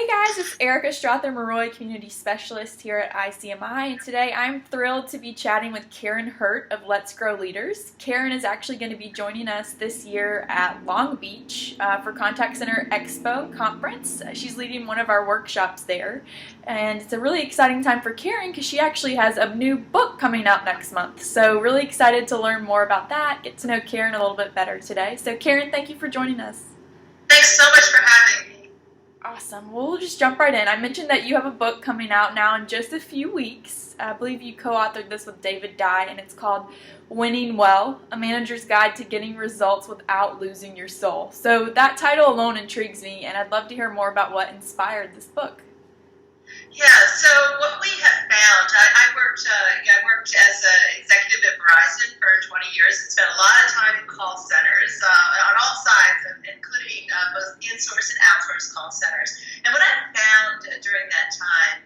Hey guys, it's Erica Strother, Marois Community Specialist here at ICMI, and today I'm thrilled to be chatting with Karin Hurt of Let's Grow Leaders. Karin is actually going to be joining us this year at Long Beach for Contact Center Expo conference. She's leading one of our workshops there, and it's a really exciting time for Karin because she actually has a new book coming out next month. So really excited to learn more about that, get to know Karin a little bit better today. So Karin, thank you for joining us. Thanks so much for having me. Awesome. Well, we'll just jump right in. I mentioned that you have a book coming out now in just a few weeks. I believe you co-authored this with David Dye, and it's called WINWELL, A Manager's Guide to Getting Results Without Losing Your Soul. So that title alone intrigues me, and I'd love to hear more about what inspired this book. Yeah, so what we have found, I worked as an executive at Verizon for 20 years and spent a lot of time in call centers on all sides, including both in-source and outsource call centers. And what I found during that time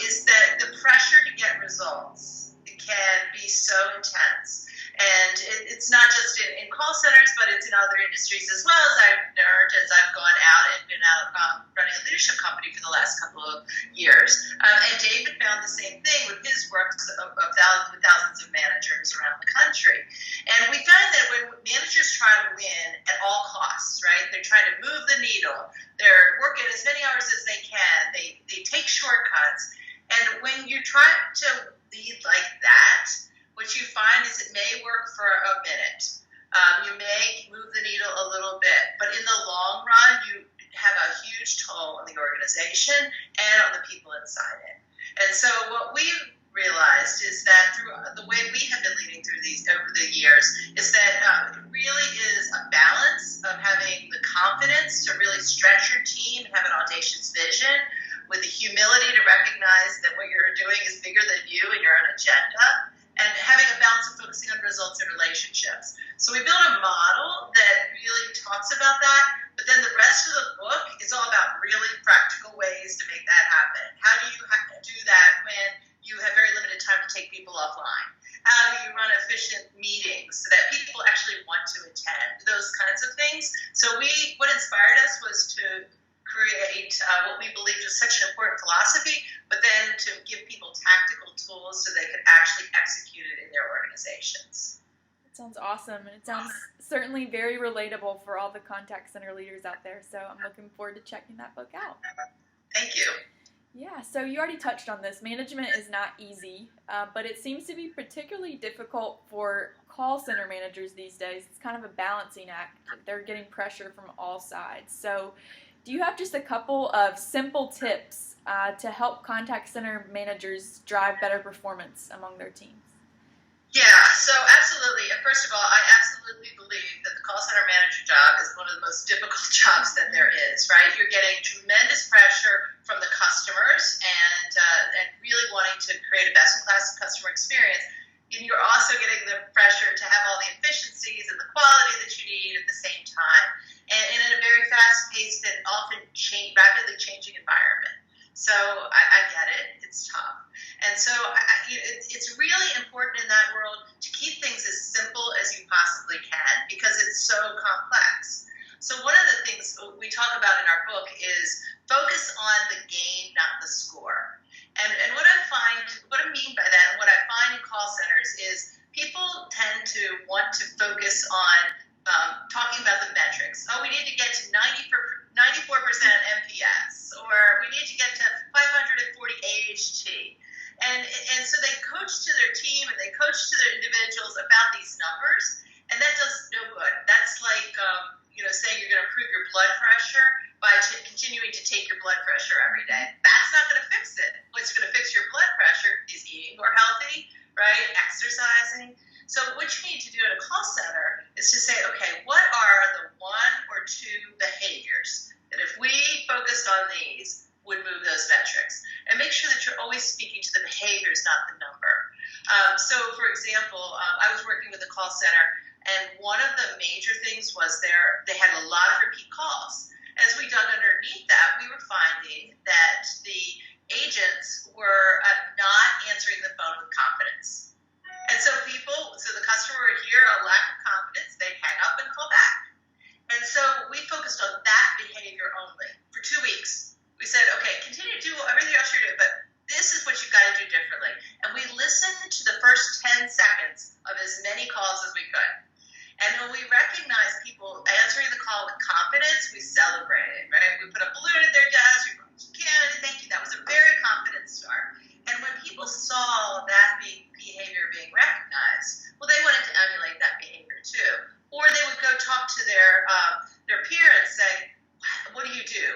is that the pressure to get results can be so intense. And it's not just in call centers, but it's in other industries as well, as I've learned as I've gone out and been out running a leadership company for the last couple of years. And David found the same thing with his work with thousands of managers around the country. And we find that when managers try to win at all costs, right, they're trying to move the needle, they're working as many hours as they can, they take shortcuts. And when you try to lead like that, what you find is it may work for a minute. You may move the needle a little bit, but in the long run, you have a huge toll on the organization and on the people inside it. And so what we've realized is that through the way we have been leading through these over the years is that it really is a balance of having the confidence to really stretch your team and have an audacious vision with the humility to recognize that what you're doing is bigger than you and you're on an agenda, and having a balance of focusing on results and relationships. So we built a model that really talks about that, but then the rest of the book is all about really practical ways to make that happen. How do you do that when you have very limited time to take people offline? How do you run efficient meetings so that people actually want to attend? Those kinds of things. So what inspired us was to create what we believed was such an important philosophy, but then to give people tactical tools so they could actually execute it in their organizations. That sounds awesome, and it sounds certainly very relatable for all the contact center leaders out there, so I'm looking forward to checking that book out. Thank you. Yeah, so you already touched on this. Management is not easy, but it seems to be particularly difficult for call center managers these days. It's kind of a balancing act. They're getting pressure from all sides. So do you have just a couple of simple tips to help contact center managers drive better performance among their teams? Yeah, so absolutely. And first of all, I absolutely believe that the call center manager job is one of the most difficult jobs that there is, right? You're getting tremendous pressure from the customers and really wanting to create a best-in-class customer experience. And you're also getting the pressure to have all the efficiencies and the quality that you need at the same time, and in a very fast-paced and often rapidly changing environment. So I get it. It's tough. And so it's really important in that world to keep things as simple as you possibly can because it's so complex. So one of the things we talk about in our book is focus on the game, not the score. And what I mean by that, and what I find in call centers is people tend to want to focus on talking about the metrics. Oh, we need to get to 94% NPS, or we need to get to 540 AHT. And so they coach to their team and they coach to their individuals about these numbers, and that does no good. That's like saying you're going to improve your blood pressure by continuing to take your blood pressure every day. That's not going to fix it. What's going to fix your blood pressure is eating more healthy, right? Exercising. So what you need to do at a call center is to say, okay, what are the one or two behaviors that if we focused on these would move those metrics? And make sure that you're always speaking to the behaviors, not the number. So for example, I was working with a call center, and one of the major things was they had a lot of repeat calls. As we dug underneath that, we were finding that the agents were not answering the phone with confidence. And so the customer would hear a lack of confidence, they'd hang up and call back. And so we focused on that behavior only for 2 weeks. We said,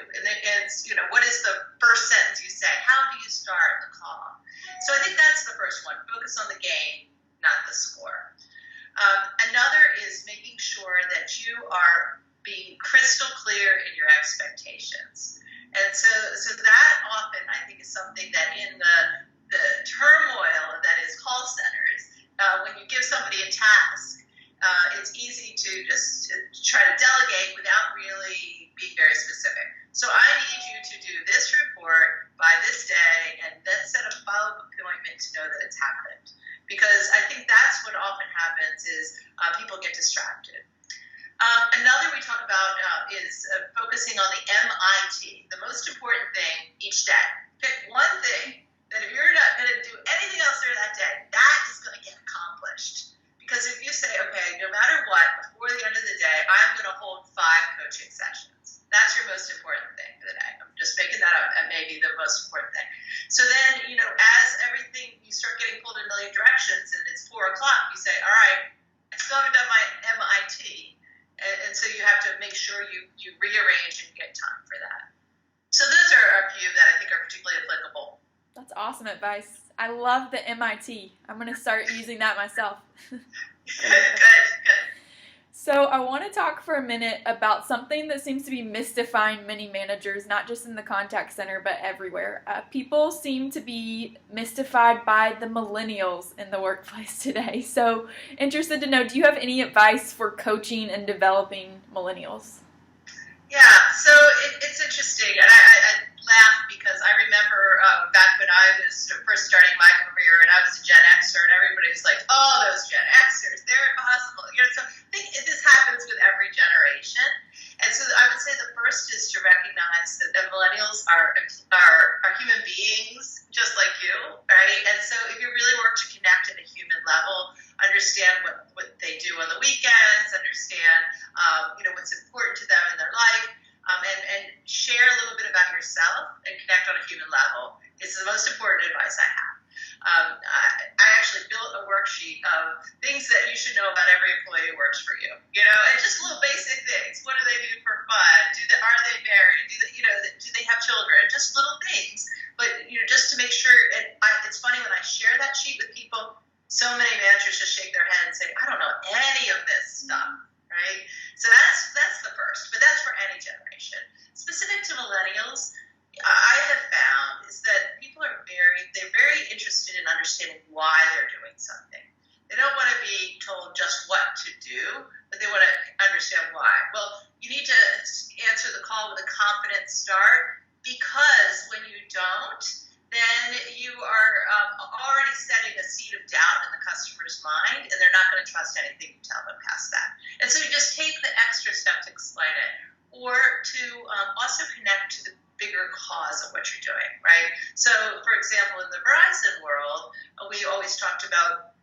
And what is the first sentence you say? How do you start the call? So I think that's the first one. Focus on the game, not the score. Another is making sure that you are being crystal clear in your expectations. And so that often, I think, is something that in the turmoil that is call centers, when you give somebody a task, it's easy to just try to delegate without really being very specific. So I need you to do this report by this day, and then set a follow-up appointment to know that it's happened. Because I think that's what often happens is people get distracted. Another we talk about is focusing on the MIT, the most important thing each day. Pick one thing that if you're not going to do anything else during that day, that is going to get accomplished. Because if you say, okay, no matter what, before the end of the day, I'm going to hold 5 coaching sessions. That's your most important thing for the day. I'm just making that up, and maybe the most important thing. So then, as everything, you start getting pulled in a million directions, and it's 4 o'clock, you say, all right, I still haven't done my MIT. And so you have to make sure you rearrange and get time for that. So those are a few that I think are particularly applicable. That's awesome advice. I love the MIT. I'm going to start using that myself. Good. So I want to talk for a minute about something that seems to be mystifying many managers, not just in the contact center, but everywhere. People seem to be mystified by the millennials in the workplace today. So interested to know, do you have any advice for coaching and developing millennials? Yeah, so it's interesting, and I laugh because I remember back when I was first starting my career, and I was a Gen Xer, and everybody was like, "Oh, those Gen Xers, they're impossible." So I think this happens with every generation, and so I would say the first is to recognize that the millennials are human beings just like you, right? And so if you really work to connect at a human level, understand what they do on the weekends, understand what's important to them in their life, and share a little bit about yourself and connect on a human level is the most important advice I have. I actually built a worksheet of things that you should know about every employee who works for you, and just little basic things. What do they do for fun? Are they married? Do they have children? Just little things, but just to make sure. And it's funny when I share that sheet with people, so many managers just shake their head and say, "I don't know any of this stuff." Right? So that's the first, but that's for any generation. Specific to millennials, I have found is that people are very interested in understanding why they're doing something. They don't want to be told just what to do, but they want to understand why. Well, you need to answer the call with a confident start, because when you don't, then you are already setting a seed of doubt in the customer's mind, and they're not going to trust anything you tell them past that. And so you just take the extra step to explain it, or to also connect to the bigger cause of what you're doing, right? So, for example, in the Verizon world, we always talked about,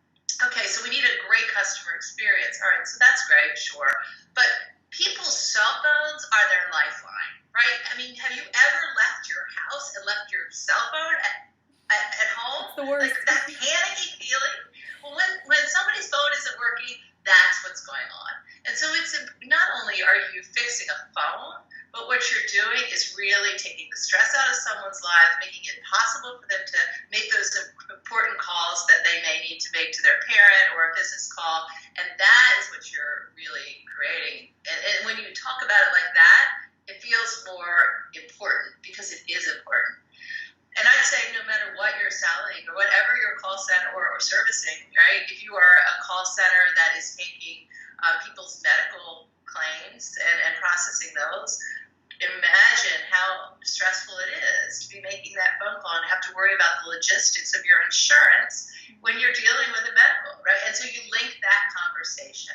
okay, so we need a great customer experience. All right, so that's great, sure. But people's cell phones are their lifeline, right? I mean, have you ever left your house and left your cell phone at home? It's the worst. Like that panicky feeling? Well, when somebody's phone isn't working, that's what's going on. And so it's not only are you fixing a phone, but what you're doing is really taking the stress out of someone's life, making it possible for them to make those important calls that they may need to make to their parent or a business call. And that is what you're really creating. And when you talk about it like that, it feels more important, because it is important. And I'd say no matter what you're selling or whatever your call center or servicing, right, if you are a call center that is taking people's medical claims and processing those, imagine how stressful it is to be making that phone call and have to worry about the logistics of your insurance when you're dealing with a medical, right? And so you link that conversation.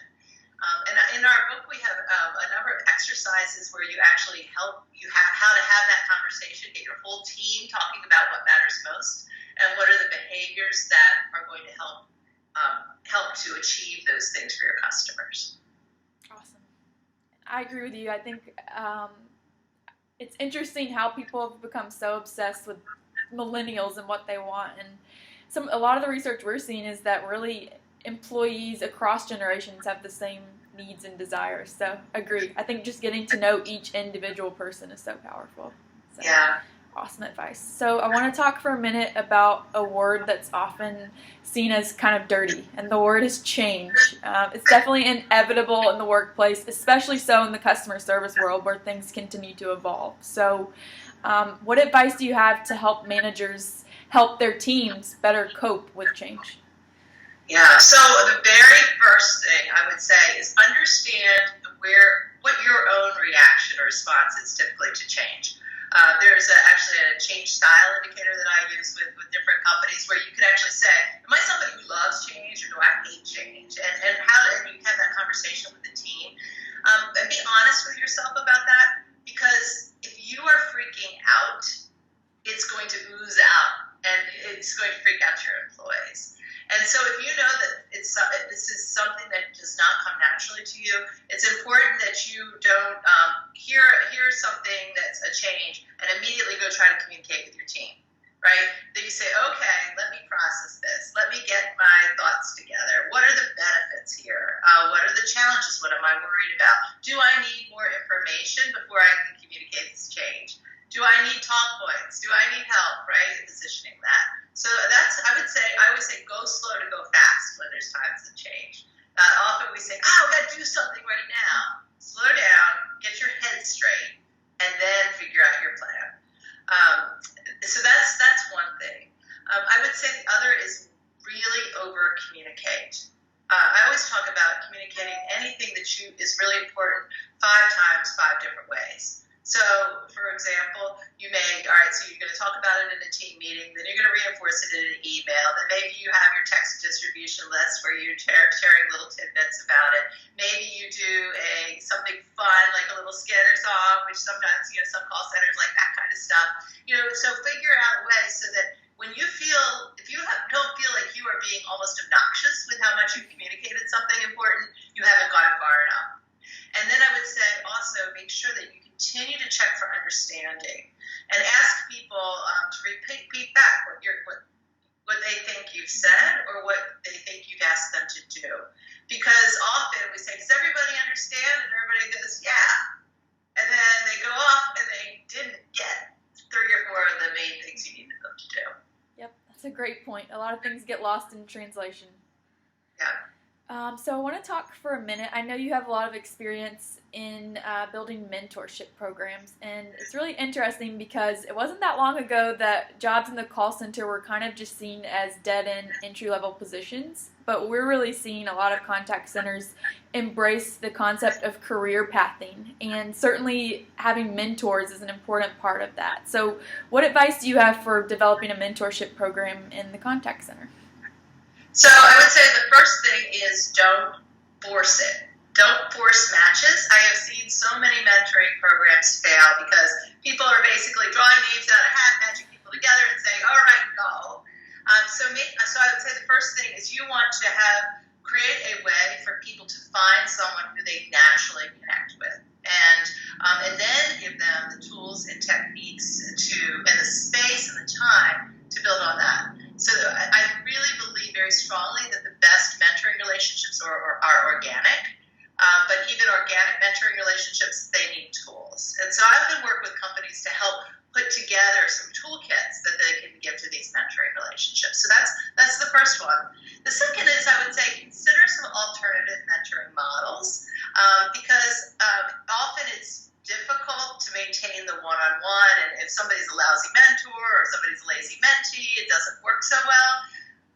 And in our book, we have a number of exercises where you actually help you how to have that conversation, get your whole team talking about what matters most and what are the behaviors that are going to help to achieve those things for your customers. Awesome. I agree with you. I think it's interesting how people have become so obsessed with millennials and what they want. And a lot of the research we're seeing is that really employees across generations have the same needs and desires. So agree. I think just getting to know each individual person is so powerful. So, Yeah. awesome advice. So I want to talk for a minute about a word that's often seen as kind of dirty, and the word is change. It's definitely inevitable in the workplace, especially so in the customer service world where things continue to evolve. So what advice do you have to help managers help their teams better cope with change? Yeah, so the very first thing I would say is understand what your own reaction or response is typically to change. There's actually a change style indicator that I use with different companies where you can actually say, am I somebody who loves change or do I hate change? And you have that conversation with the team. And be honest with yourself about that, because if you are freaking out, it's going to ooze out and it's going to freak out your employees. And so if you know that this is something that does not come naturally to you, it's important that you don't hear something that's a change and immediately go try to communicate with your team, right? That you say, okay, let me process this. Let me get my thoughts together. What are the benefits here? What are the challenges? What am I worried about? Do I need more information before I can communicate this change? Do I need talk points? Do I need help, right, in positioning that? So I always say go slow to go fast when there's times of change. Often we say, we got to do something right now. Slow down, get your head straight, and then figure out your plan. So that's one thing. I would say the other is really over communicate. I always talk about communicating anything that is really important 5 times, 5 different ways. So, for example, so you're going to talk about it in a team meeting, then you're going to reinforce it in an email, then maybe you have your text distribution list where you're sharing little tidbits about it. Maybe you do something fun, like a little skit or song, which sometimes, some call centers like that kind of stuff. So figure out a way so that when if you don't feel like you are being almost obnoxious with how much you've communicated something important, you haven't gone far enough. And then I would say also make sure that you continue to check for understanding and ask people to repeat back what they think you've said or what they think you've asked them to do. Because often we say, does everybody understand? And everybody goes, yeah. And then they go off and they didn't get 3 or 4 of the main things you needed them to do. Yep, that's a great point. A lot of things get lost in translation. Yeah. So I want to talk for a minute. I know you have a lot of experience in building mentorship programs, and it's really interesting because it wasn't that long ago that jobs in the call center were kind of just seen as dead-end entry-level positions, but we're really seeing a lot of contact centers embrace the concept of career pathing, and certainly having mentors is an important part of that. So what advice do you have for developing a mentorship program in the contact center? So I would say the first thing is don't force it. Don't force matches. I have seen so many mentoring programs fail because people are basically drawing names out of a hat, matching people together and saying, all right, go. So I would say the first thing is you want to create a way for people to find someone who they naturally connect with. And then give them the tools and techniques and the space and the time to build on that. So I really believe very strongly that the best mentoring relationships are organic, but even organic mentoring relationships, they need tools. And so I often work with companies to help put together some toolkits that they can give to these mentoring relationships. So that's the first one. The second is I would say consider some alternative mentoring models because often it's difficult to maintain the one-on-one, and if somebody's a lousy mentor or somebody's a lazy mentee, it doesn't work so well.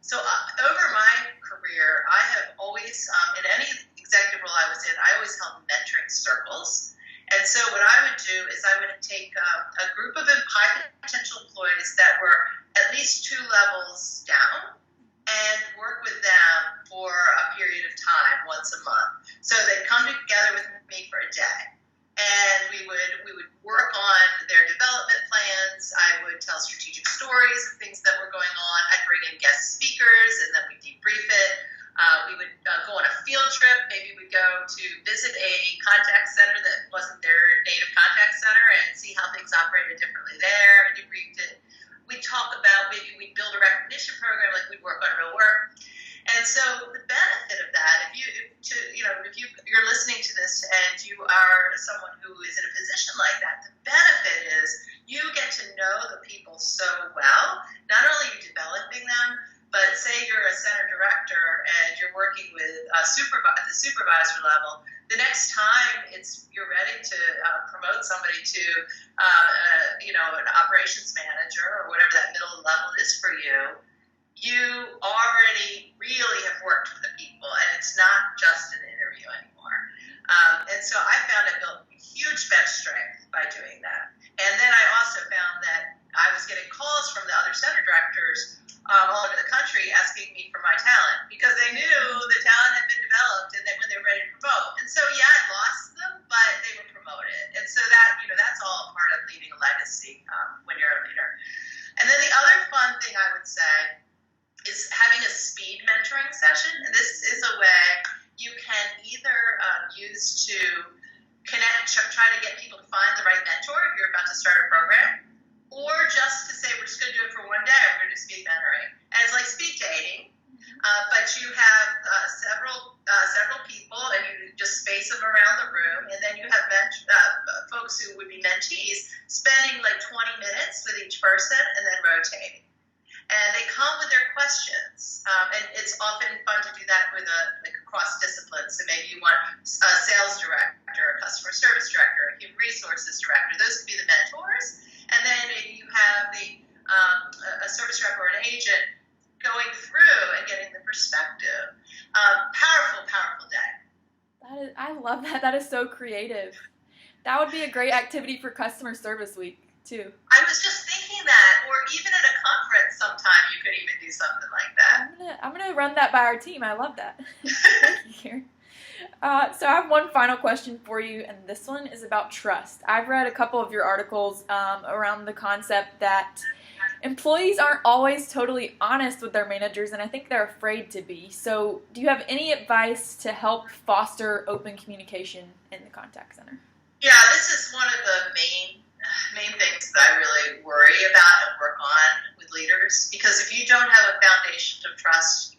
So over my career, I have always, in any executive role I was in, I always held mentoring circles. And so what I would do is I would take a group of high potential employees that were at least 2 levels down and work with them for a period of time once a month. So they'd come together with me for a day. And we would work on their development plans. I would tell strategic stories of things that were going on. I'd bring in guest speakers, and then we'd debrief it. We would go on a field trip. Maybe we'd go to visit a contact center that wasn't their native contact center and see how things operated differently there. And debriefed it. We'd talk about maybe we'd build a recognition program, like we'd work on real work. And so the benefit of that, if you're an operations manager or whatever that middle level is for you, you already really have worked with the people, and it's not just an interview anymore. And so I found I built huge bench strength by doing that. And then I also found that I was getting calls from the other center directors all over the country asking me for my talent because they knew the talent had been developed and then when they were ready to promote. And so, yeah, I lost them, but they were promoted. And so that, that's all part of leaving a legacy when you're a leader. And then the other fun thing I would say is having a speed mentoring session. And this is a way you can either use to try to get people to find the right mentor if you're about to start a program, or just to say, we're just going to do it for one day, we're going to do speed mentoring. And it's like speed dating, but you have several people, and you just space them around the room, and then you have folks who would be mentees spending like 20 minutes with each person and then rotating. And they come with their questions, and it's often fun to do that with across disciplines. So maybe you want a sales director, a customer service director, a human resources director. Those could be the mentors. And then maybe you have a service rep or an agent going through and getting the perspective. Powerful day. I love that. That is so creative. That would be a great activity for Customer Service Week, too. I was just thinking that, or even at a conference sometime you could even do something like that. I'm gonna run that by our team. I love that. Thank you, Karin. So I have one final question for you, and this one is about trust. I've read a couple of your articles around the concept that employees aren't always totally honest with their managers, and I think they're afraid to be. So do you have any advice to help foster open communication in the contact center? Yeah, this is one of the main things that I really worry about and work on with leaders, because if you don't have a foundation of trust,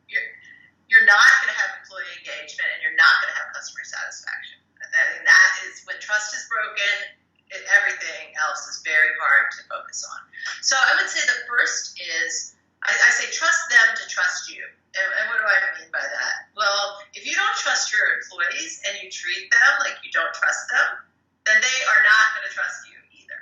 you're not going to have employee engagement, and you're not going to have customer satisfaction. And that is, when trust is broken, everything else is very hard to focus on. So I would say the first is, I say trust them to trust you. And what do I mean by that? Well, if you don't trust your employees and you treat them like you don't trust them, then they are not going to trust you either.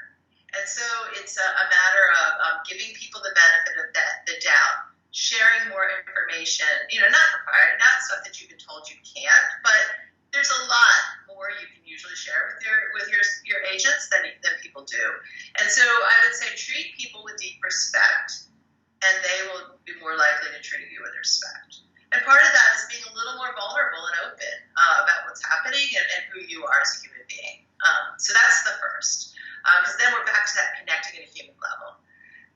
And so it's a matter of giving people the benefit of the doubt, sharing more information, not stuff that you've been told you can't, but there's a lot more you can usually share with your agents than people do. And so I would say treat people with deep respect, and they will be more likely to treat you with respect. And part of that is being a little more vulnerable and open about what's happening and who you are as a human being. So that's the first, because then we're back to that connecting at a human level.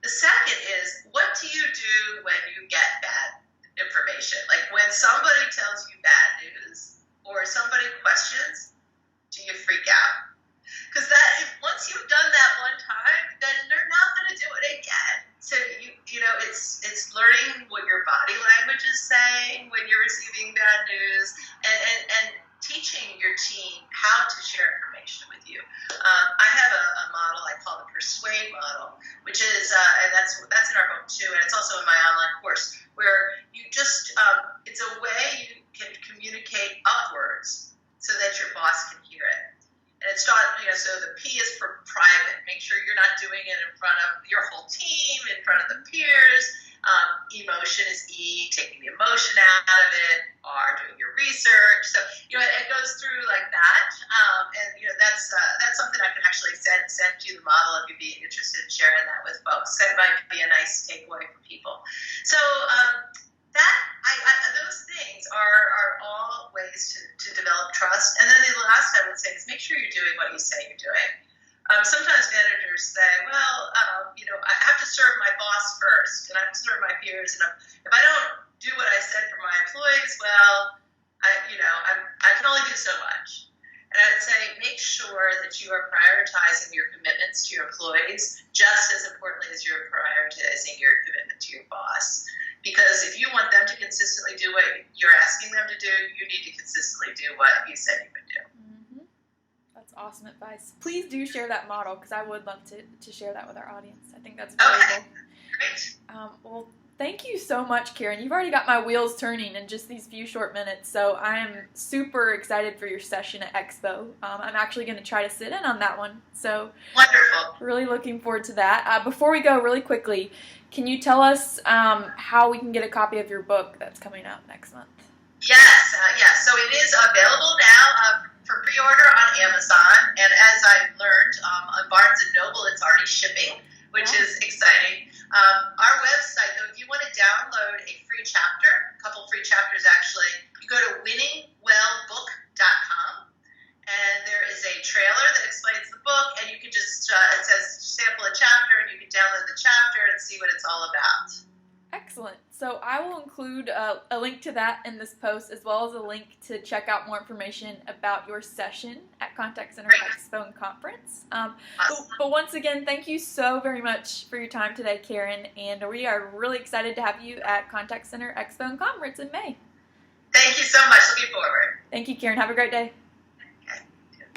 The second is, what do you do when you get bad information? Like when somebody tells you bad news or somebody questions, do you freak out? Because once you've done that one time, then they're not going to do it again. So it's learning what your body language is saying when you're receiving bad news, and teaching your team how to share information with you. I have a model I call the Persuade model, which is, and that's in our book too, and it's also in my online course, where you just, it's a way you can communicate upwards so that your boss can hear it. And it's taught, so the P is for private. Make sure you're not doing it in front of your whole team, in front of the peers. Emotion is E, taking the emotion out of it, R, doing your research. So, it goes through like that. And, that's something I can actually send you the model if you'd be interested in sharing that with folks. That might be a nice takeaway for people. So, those things are all ways to develop trust. And then the last I would say is make sure you're doing what you say you're doing. Sometimes managers say, well, I have to serve my boss first, and I have to serve my peers. And if I don't do what I said for my employees, well, I can only do so much. And I would say make sure that you are prioritizing your commitments to your employees just as importantly as you're prioritizing your commitment to your boss. Because if you want them to consistently do what you're asking them to do, you need to consistently do what you said you would do. Mm-hmm. That's awesome advice. Please do share that model, because I would love to share that with our audience. I think that's valuable. Okay. Great. Well, Thank you so much, Karin. You've already got my wheels turning in just these few short minutes, so I am super excited for your session at Expo. I'm actually going to try to sit in on that one, so Wonderful. really looking forward to that. Before we go, really quickly, can you tell us how we can get a copy of your book that's coming out next month? Yes, yes. So it is available now for pre-order on Amazon, and as I've learned, on Barnes & Noble, it's already shipping, which is exciting. Our website, though, if you want to download a free chapter, a couple free chapters actually, you go to winningwellbook.com, and there is a trailer that explains the book, and you can just, it says sample a chapter, and you can download the chapter and see what it's all about. Excellent. So I will include a link to that in this post, as well as a link to check out more information about your session at Contact Center Expo and Conference. But once again, thank you so very much for your time today, Karin, and we are really excited to have you at Contact Center Expo and Conference in May. Thank you so much. Looking forward. Thank you, Karin. Have a great day.